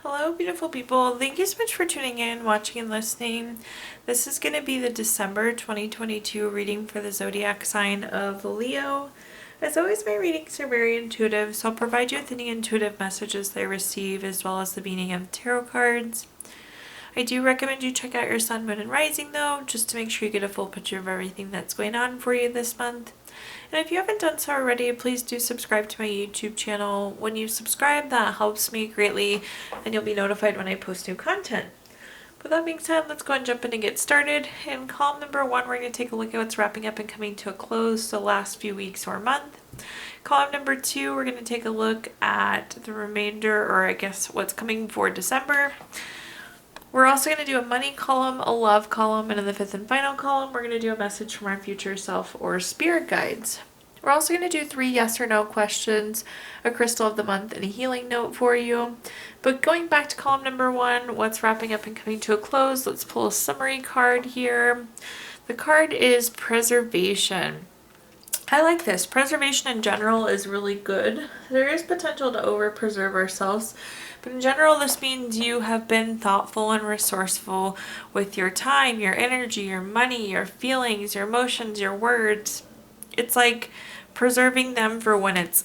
Hello, beautiful people. Thank you so much for tuning in, watching, and listening. This is going to be the December 2022 reading for the zodiac sign of Leo. As always, my readings are very intuitive, so I'll provide you with any intuitive messages that I receive, as well as the meaning of tarot cards. I do recommend you check out your sun, moon, and rising, though, just to make sure you get a full picture of everything that's going on for you this month. And if you haven't done so already, please do subscribe to my YouTube channel. When you subscribe, that helps me greatly, and you'll be notified when I post new content. With that being said, let's go and jump in and get started. In column number 1, we're going to take a look at what's wrapping up and coming to a close the last few weeks or month. Column number 2, we're going to take a look at the remainder, or I guess what's coming for December. We're also going to do a money column, a love column, and in the 5th and final column, we're going to do a message from our future self or spirit guides. We're also going to do 3 yes or no questions, a crystal of the month, and a healing note for you. But going back to column number 1, what's wrapping up and coming to a close, let's pull a summary card here. The card is preservation. I like this. Preservation in general is really good. There is potential to over-preserve ourselves, but in general, this means you have been thoughtful and resourceful with your time, your energy, your money, your feelings, your emotions, your words. It's like preserving them for when it's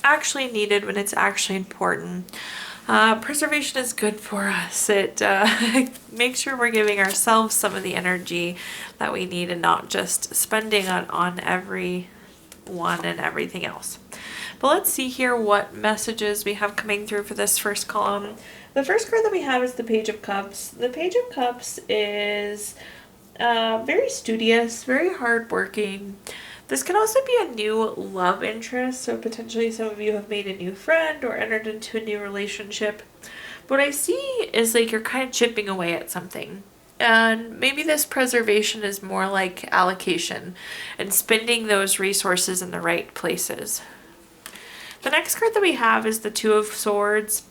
actually needed, when it's actually important. Preservation is good for us. It makes sure we're giving ourselves some of the energy that we need and not just spending on everyone and everything else. But let's see here what messages we have coming through for this first column. The first card that we have is the Page of Cups. The Page of Cups is very studious, very hardworking. This can also be a new love interest, so potentially some of you have made a new friend or entered into a new relationship. What I see is like you're kind of chipping away at something. And maybe this preservation is more like allocation and spending those resources in the right places. The next card that we have is the Two of Swords.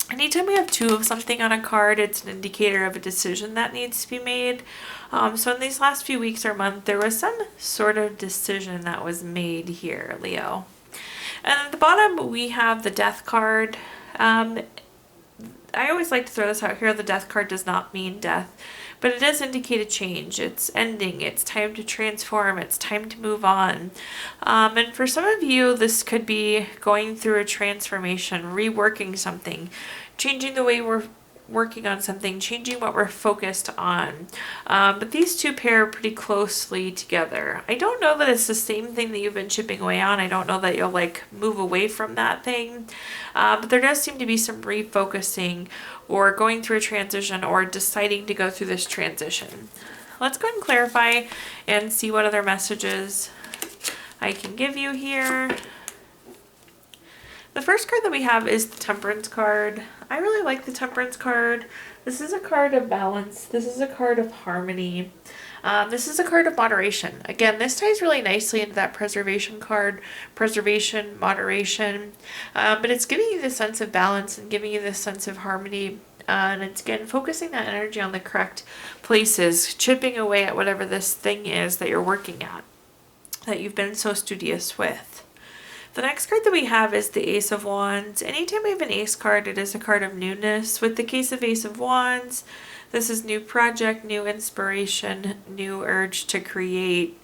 Anytime we have 2 of something on a card, it's an indicator of a decision that needs to be made. So in these last few weeks or month, there was some sort of decision that was made here, Leo. And at the bottom, we have the Death card. I always like to throw this out here. The Death card does not mean death, but it does indicate a change. It's ending. It's time to transform. It's time to move on. And for some of you, this could be going through a transformation, reworking something, changing the way we're working on something, changing what we're focused on. But these two pair pretty closely together. I don't know that it's the same thing that you've been chipping away on. I don't know that you'll like move away from that thing. But there does seem to be some refocusing or going through a transition or deciding to go through this transition. Let's go ahead and clarify and see what other messages I can give you here. The first card that we have is the Temperance card. I really like the Temperance card. This is a card of balance. This is a card of harmony. This is a card of moderation. Again, this ties really nicely into that preservation card. Preservation, moderation. But it's giving you this sense of balance and giving you this sense of harmony. And it's, again, focusing that energy on the correct places, chipping away at whatever this thing is that you're working at, that you've been so studious with. The next card that we have is the Ace of Wands. Anytime we have an Ace card, it is a card of newness. With the case of Ace of Wands, this is new project, new inspiration, new urge to create.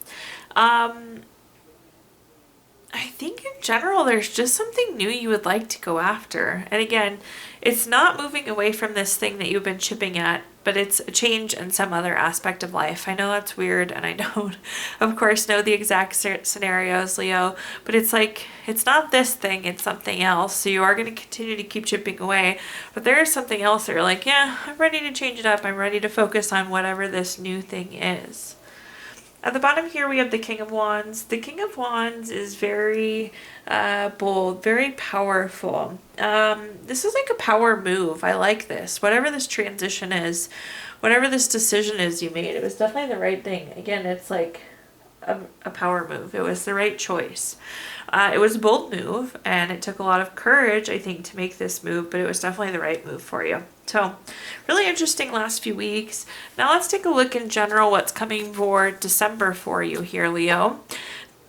I think in general, there's just something new you would like to go after. And again, it's not moving away from this thing that you've been chipping at, but it's a change in some other aspect of life. I know that's weird, and I don't, of course, know the exact scenarios, Leo, but it's like, it's not this thing, it's something else. So you are going to continue to keep chipping away, but there is something else that you're like, yeah, I'm ready to change it up. I'm ready to focus on whatever this new thing is. At the bottom here, we have the King of Wands. The King of Wands is very bold, very powerful. This is like a power move. I like this. Whatever this transition is, whatever this decision is you made, it was definitely the right thing. Again, it's like a power move. It was the right choice. It was a bold move, and it took a lot of courage, I think, to make this move, but it was definitely the right move for you. So, really interesting last few weeks. Now let's take a look in general what's coming for December for you here, Leo.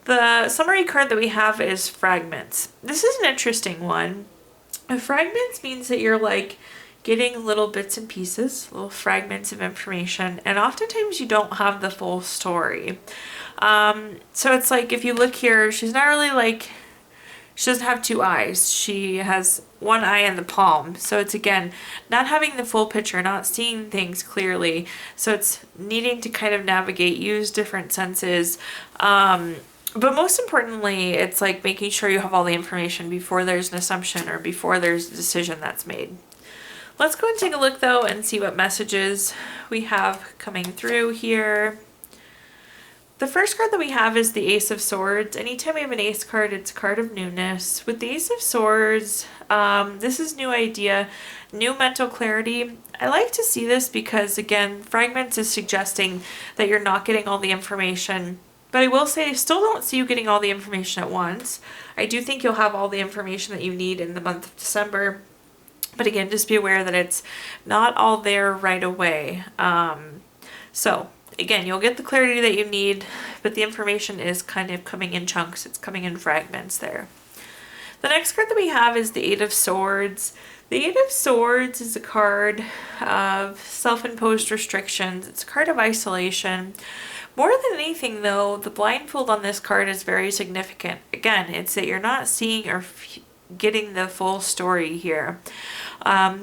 The summary card that we have is Fragments. This is an interesting one. Fragments means that you're like, getting little bits and pieces, little fragments of information, and oftentimes you don't have the full story. So it's like, if you look here, she's not really like, she doesn't have two eyes. She has one eye in the palm. So it's, again, not having the full picture, not seeing things clearly. So it's needing to kind of navigate, use different senses. But most importantly, it's like making sure you have all the information before there's an assumption or before there's a decision that's made. Let's go and take a look though and see what messages we have coming through here. The first card that we have is the Ace of Swords. Anytime we have an Ace card, it's a card of newness. With the Ace of Swords, this is new idea, new mental clarity. I like to see this because, again, fragments is suggesting that you're not getting all the information. But I will say, I still don't see you getting all the information at once. I do think you'll have all the information that you need in the month of December. But again, just be aware that it's not all there right away. So again, you'll get the clarity that you need, but the information is kind of coming in chunks. It's coming in fragments there. The next card that we have is the Eight of Swords. The Eight of Swords is a card of self-imposed restrictions. It's a card of isolation. More than anything though, the blindfold on this card is very significant. Again, it's that you're not seeing or getting the full story here.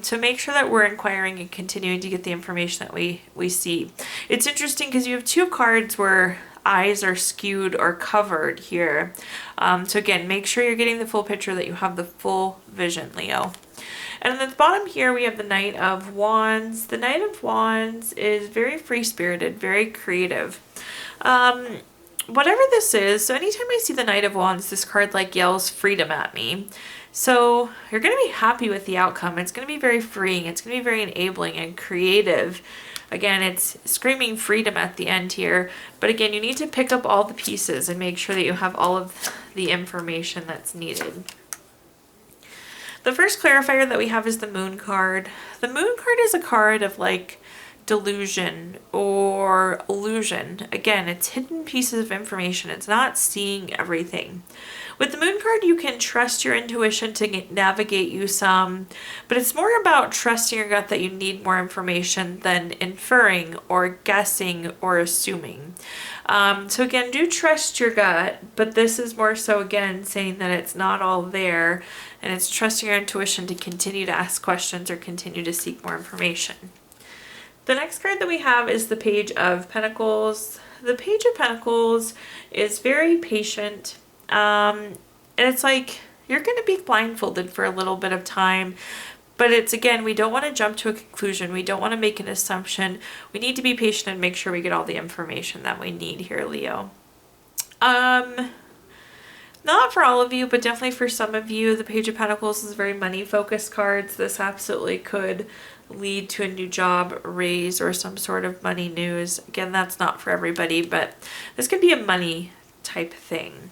So make sure that we're inquiring and continuing to get the information that we see. It's interesting because you have two cards where eyes are skewed or covered here. So again, make sure you're getting the full picture, that you have the full vision, Leo. And at the bottom here, we have the Knight of Wands. The Knight of Wands is very free-spirited, very creative. Whatever this is, so anytime I see the Knight of Wands, this card like yells freedom at me. So you're going to be happy with the outcome. It's going to be very freeing. It's going to be very enabling and creative. Again, it's screaming freedom at the end here. But again, you need to pick up all the pieces and make sure that you have all of the information that's needed. The first clarifier that we have is the Moon card. The Moon card is a card of like delusion or illusion. Again, it's hidden pieces of information. It's not seeing everything. With the Moon card, you can trust your intuition to navigate you some, but it's more about trusting your gut that you need more information than inferring or guessing or assuming. So again, do trust your gut, but this is more so, again, saying that it's not all there, and it's trusting your intuition to continue to ask questions or continue to seek more information. The next card that we have is the Page of Pentacles. The Page of Pentacles is very patient. And it's like you're going to be blindfolded for a little bit of time, but it's, again, we don't want to jump to a conclusion. We don't want to make an assumption. We need to be patient and make sure we get all the information that we need here, Leo. Not for all of you, but definitely for some of you, the Page of Pentacles is very money-focused cards. This absolutely could lead to a new job, raise, or some sort of money news. Again, that's not for everybody, but this could be a money type thing.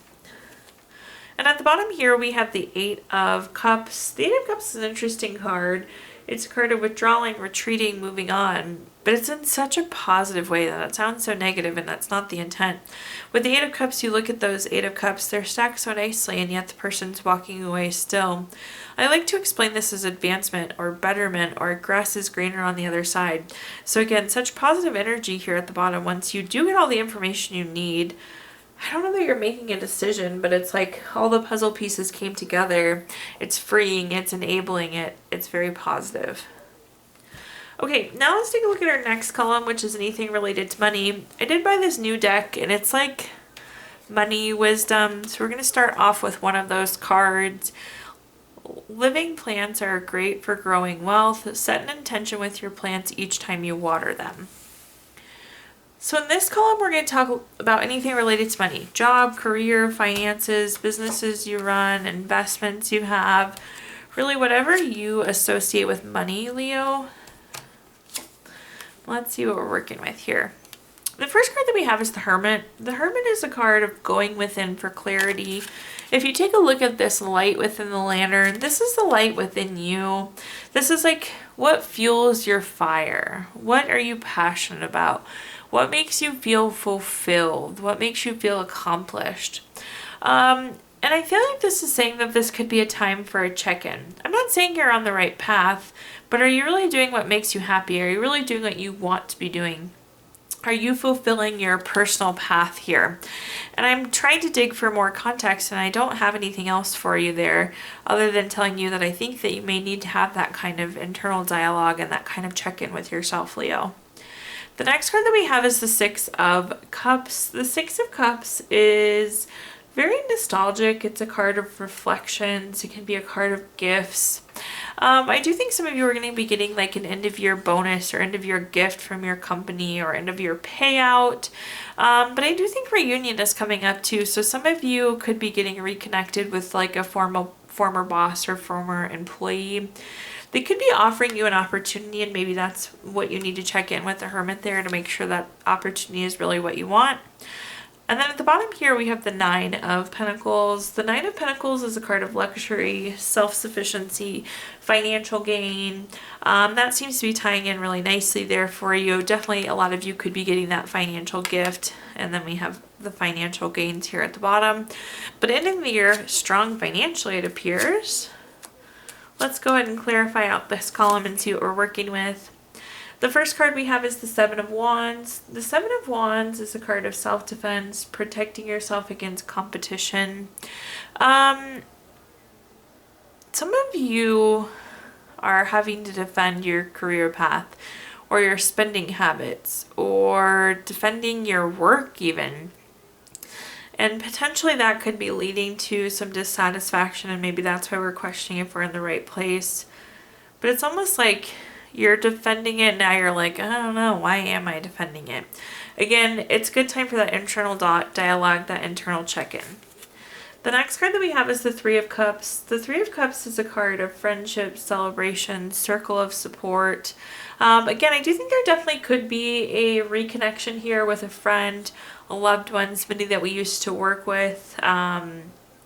And at the bottom here, we have the Eight of Cups. The Eight of Cups is an interesting card. It's a card of withdrawing, retreating, moving on. But it's in such a positive way that it sounds so negative, and that's not the intent. With the Eight of Cups, you look at those Eight of Cups, they're stacked so nicely, and yet the person's walking away still. I like to explain this as advancement or betterment, or grass is greener on the other side. So again, such positive energy here at the bottom. Once you do get all the information you need, I don't know that you're making a decision, but it's like all the puzzle pieces came together. It's freeing, it's enabling it. It's very positive. Okay, now let's take a look at our next column, which is anything related to money. I did buy this new deck, and it's like money wisdom. So we're going to start off with one of those cards. Living plants are great for growing wealth. Set an intention with your plants each time you water them. So in this column, we're going to talk about anything related to money. Job, career, finances, businesses you run, investments you have. Really whatever you associate with money, Leo. Let's see what we're working with here. The first card that we have is the Hermit. The Hermit is a card of going within for clarity. If you take a look at this light within the lantern, this is the light within you. This is like what fuels your fire. What are you passionate about? What makes you feel fulfilled? What makes you feel accomplished? And I feel like this is saying that this could be a time for a check-in. I'm not saying you're on the right path, But are you really doing what makes you happy? Are you really doing what you want to be doing? Are you fulfilling your personal path here? And I'm trying to dig for more context, and I don't have anything else for you there other than telling you that I think that you may need to have that kind of internal dialogue and that kind of check-in with yourself, Leo. The next card that we have is the Six of Cups. The Six of Cups is very nostalgic. It's a card of reflections. It can be a card of gifts. I do think some of you are going to be getting like an end of year bonus or end of year gift from your company or end of year payout. But I do think reunion is coming up too. So some of you could be getting reconnected with like a former boss or former employee. They could be offering you an opportunity, and maybe that's what you need to check in with the Hermit there to make sure that opportunity is really what you want. And then at the bottom here, we have the Nine of Pentacles. The Nine of Pentacles is a card of luxury, self-sufficiency, financial gain. That seems to be tying in really nicely there for you. Definitely a lot of you could be getting that financial gift. And then we have the financial gains here at the bottom. But ending the year strong financially, it appears. Let's go ahead and clarify out this column and see what we're working with. The first card we have is the Seven of Wands. The Seven of Wands is a card of self-defense, protecting yourself against competition. Some of you are having to defend your career path or your spending habits or defending your work even. And potentially that could be leading to some dissatisfaction, and maybe that's why we're questioning if we're in the right place. But it's almost like you're defending it, now you're like, I don't know, why am I defending it? Again, it's a good time for that internal dialogue, that internal check-in. The next card that we have is the Three of Cups. The Three of Cups is a card of friendship, celebration, circle of support. Again, I do think there definitely could be a reconnection here with a friend, a loved one, somebody that we used to work with.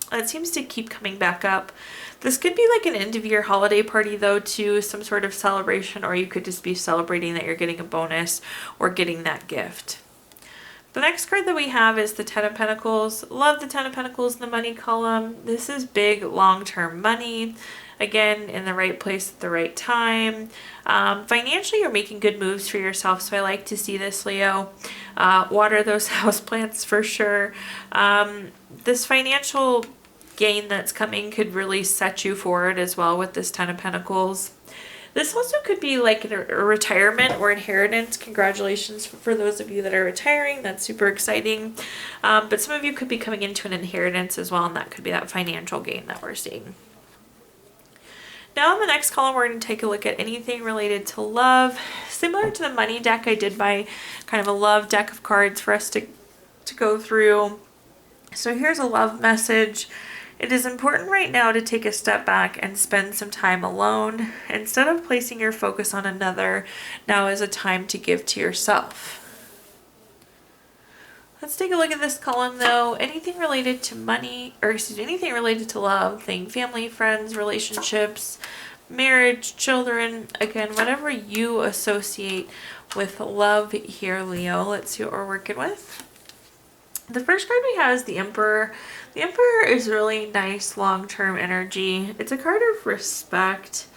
It seems to keep coming back up. This could be like an end of year holiday party though too, some sort of celebration, or you could just be celebrating that you're getting a bonus or getting that gift. The next card that we have is the Ten of Pentacles. Love the Ten of Pentacles in the money column. This is big long-term money. Again, in the right place at the right time. Financially, you're making good moves for yourself, so I like to see this, Leo. Water those houseplants for sure. This financial gain that's coming could really set you forward as well with this Ten of Pentacles. This also could be like a retirement or inheritance. Congratulations for those of you that are retiring. That's super exciting. But some of you could be coming into an inheritance as well, and that could be that financial gain that we're seeing. Now in the next column, we're going to take a look at anything related to love. Similar to the money deck, I did my kind of a love deck of cards for us to go through. So here's a love message. It is important right now to take a step back and spend some time alone. Instead of placing your focus on another, now is a time to give to yourself. Let's take a look at this column though. Anything related to money, or excuse me, anything related to love, think family, friends, relationships, marriage, children, again, whatever you associate with love here, Leo. Let's see what we're working with. The first card we have is the Emperor. The Emperor is really nice long-term energy. It's a card of respect.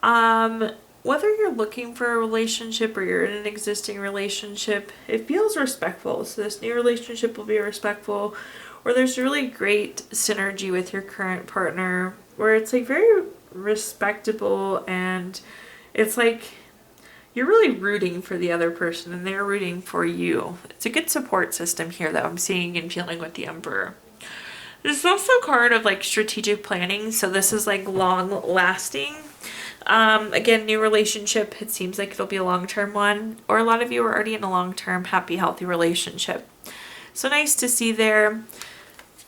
Whether you're looking for a relationship or you're in an existing relationship, it feels respectful. So this new relationship will be respectful, or there's really great synergy with your current partner where it's like very respectable, and it's like you're really rooting for the other person and they're rooting for you. It's a good support system here that I'm seeing and feeling with the Emperor. This is also a card of like strategic planning. So this is like long lasting. Again, new relationship, it seems like it'll be a long-term one, or a lot of you are already in a long-term, happy, healthy relationship. So nice to see there.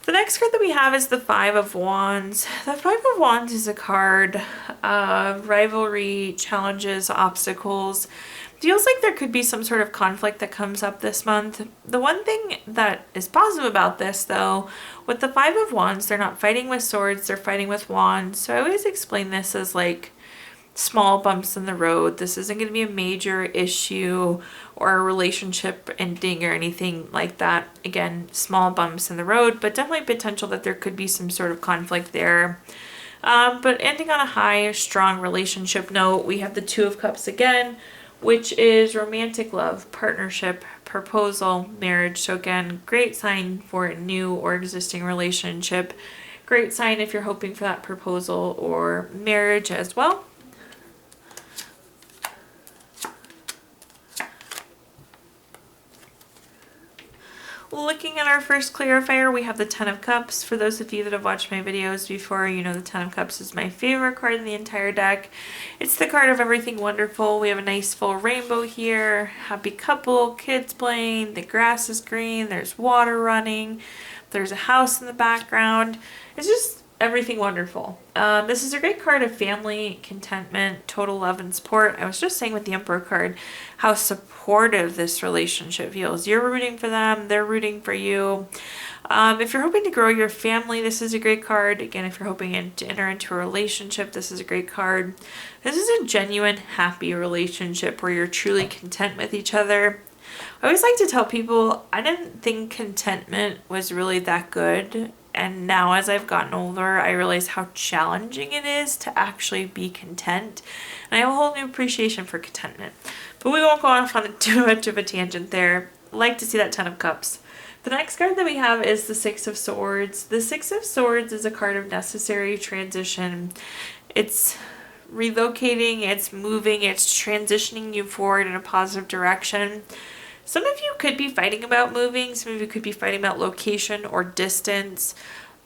The next card that we have is the Five of Wands. The Five of Wands is a card of rivalry, challenges, obstacles. Feels like there could be some sort of conflict that comes up this month. The one thing that is positive about this though, with the Five of Wands, they're not fighting with swords, they're fighting with wands. So I always explain this as like small bumps in the road. This isn't going to be a major issue or a relationship ending or anything like that. Again, small bumps in the road, but definitely potential that there could be some sort of conflict there. But ending on a high, strong relationship note, we have the Two of Cups again, which is romantic love, partnership, proposal, marriage. So again, great sign for a new or existing relationship. Great sign if you're hoping for that proposal or marriage as well. Looking at our first clarifier, we have the Ten of Cups. For those of you that have watched my videos before, you know the Ten of Cups is my favorite card in the entire deck. It's the card of everything wonderful. We have a nice full rainbow here, happy couple, kids playing, the grass is green, there's water running, there's a house in the background. It's just everything wonderful. This is a great card of family, contentment, total love and support. I was just saying with the Emperor card how supportive this relationship feels. You're rooting for them, they're rooting for you. If you're hoping to grow your family, this is a great card. Again, if you're hoping to enter into a relationship, this is a great card. This is a genuine, happy relationship where you're truly content with each other. I always like to tell people I didn't think contentment was really that good. And now as I've gotten older, I realize how challenging it is to actually be content. And I have a whole new appreciation for contentment. But we won't go off on too much of a tangent there. I like to see that Ten of Cups. The next card that we have is the Six of Swords. The Six of Swords is a card of necessary transition. It's relocating, it's moving, it's transitioning you forward in a positive direction. Some of you could be fighting about moving. Some of you could be fighting about location or distance.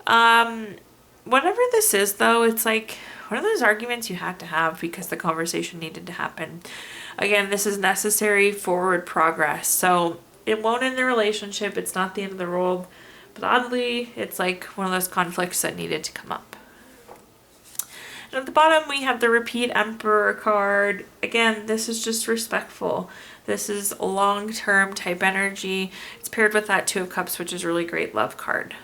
Whatever this is, though, it's like one of those arguments you had to have because the conversation needed to happen. Again, this is necessary forward progress. So it won't end the relationship. It's not the end of the world. But oddly, it's like one of those conflicts that needed to come up. And at the bottom, we have the Repeat Emperor card. Again, this is just respectful. This is long-term type energy. It's paired with that Two of Cups, which is a really great love card.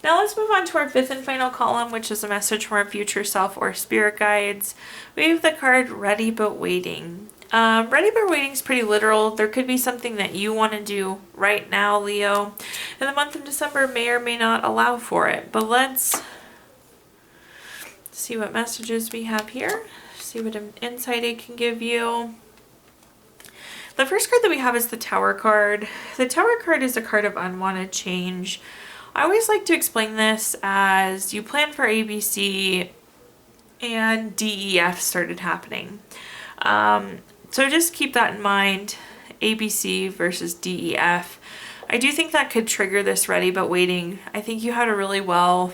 Now let's move on to our fifth and final column, which is a message from our future self or spirit guides. We have the card Ready But Waiting. Ready But Waiting is pretty literal. There could be something that you want to do right now, Leo. And the month of December may or may not allow for it. But let's see what messages we have here. See what insight it can give you. The first card that we have is the Tower card. The Tower card is a card of unwanted change. I always like to explain this as you plan for ABC and DEF started happening. So just keep that in mind, ABC versus DEF. I do think that could trigger this Ready But Waiting. I think you had a really well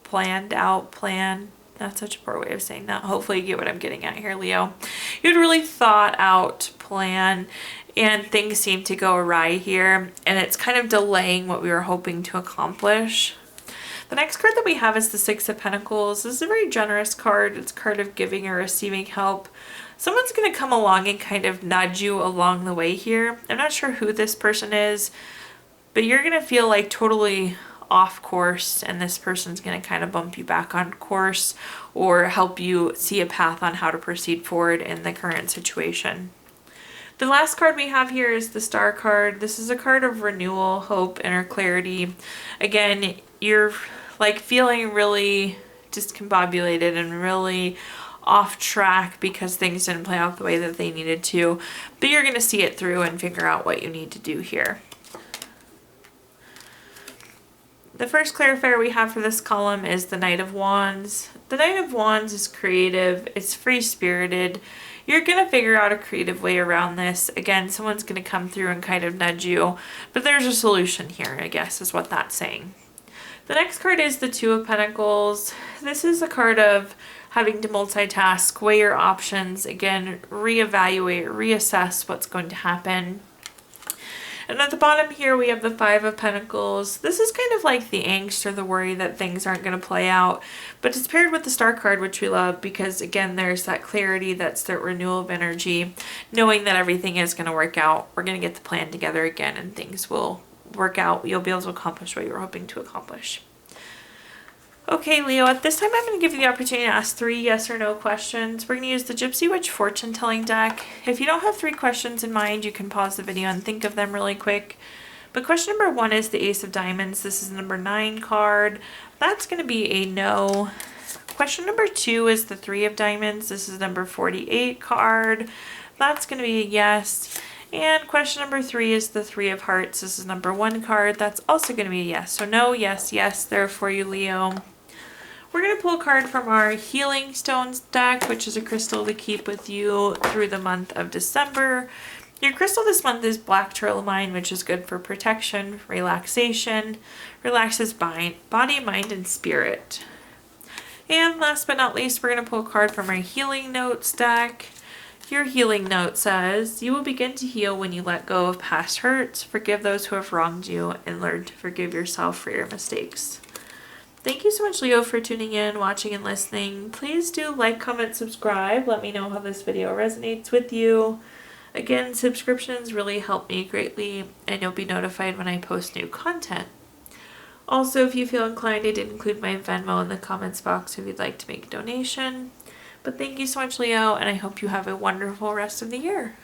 planned out plan. That's such a poor way of saying that. Hopefully you get what I'm getting at here, Leo. You had a really thought out plan and things seem to go awry here and it's kind of delaying what we were hoping to accomplish. The next card that we have is the Six of Pentacles. This is a very generous card. It's a card of giving or receiving help. Someone's going to come along and kind of nudge you along the way here. I'm not sure who this person is, but you're going to feel like totally off course and this person's going to kind of bump you back on course or help you see a path on how to proceed forward in the current situation. The last card we have here is the Star card. This is a card of renewal, hope, inner clarity. Again, you're like feeling really discombobulated and really off track because things didn't play out the way that they needed to, but you're going to see it through and figure out what you need to do here. The first clarifier we have for this column is the Knight of Wands. The Knight of Wands is creative, it's free-spirited. You're going to figure out a creative way around this. Again, someone's going to come through and kind of nudge you, but there's a solution here, I guess, is what that's saying. The next card is the Two of Pentacles. This is a card of having to multitask, weigh your options, again, reevaluate, reassess what's going to happen. And at the bottom here, we have the Five of Pentacles. This is kind of like the angst or the worry that things aren't going to play out, but it's paired with the Star card, which we love because, again, there's that clarity, that's the renewal of energy, knowing that everything is going to work out. We're going to get the plan together again and things will work out. You'll be able to accomplish what you were hoping to accomplish. Okay, Leo, at this time I'm going to give you the opportunity to ask 3 yes or no questions. We're going to use the Gypsy Witch fortune telling deck. If you don't have 3 questions in mind, you can pause the video and think of them really quick. But question number 1 is the Ace of Diamonds. This is the number 9 card. That's going to be a no. Question number 2 is the 3 of diamonds. This is number 48 card. That's going to be a yes. And question number 3 is the 3 of hearts. This is number 1 card. That's also going to be a yes. So no, yes, yes there for you, Leo. We're going to pull a card from our Healing Stones deck, which is a crystal to keep with you through the month of December. Your crystal this month is black tourmaline, which is good for protection, relaxation, relaxes body, mind, and spirit. And last but not least, we're going to pull a card from our Healing Notes deck. Your healing note says, you will begin to heal when you let go of past hurts, forgive those who have wronged you, and learn to forgive yourself for your mistakes. Thank you so much, Leo, for tuning in, watching, and listening. Please do like, comment, subscribe. Let me know how this video resonates with you. Again, subscriptions really help me greatly, and you'll be notified when I post new content. Also, if you feel inclined, I did include my Venmo in the comments box if you'd like to make a donation. But thank you so much, Leo, and I hope you have a wonderful rest of the year.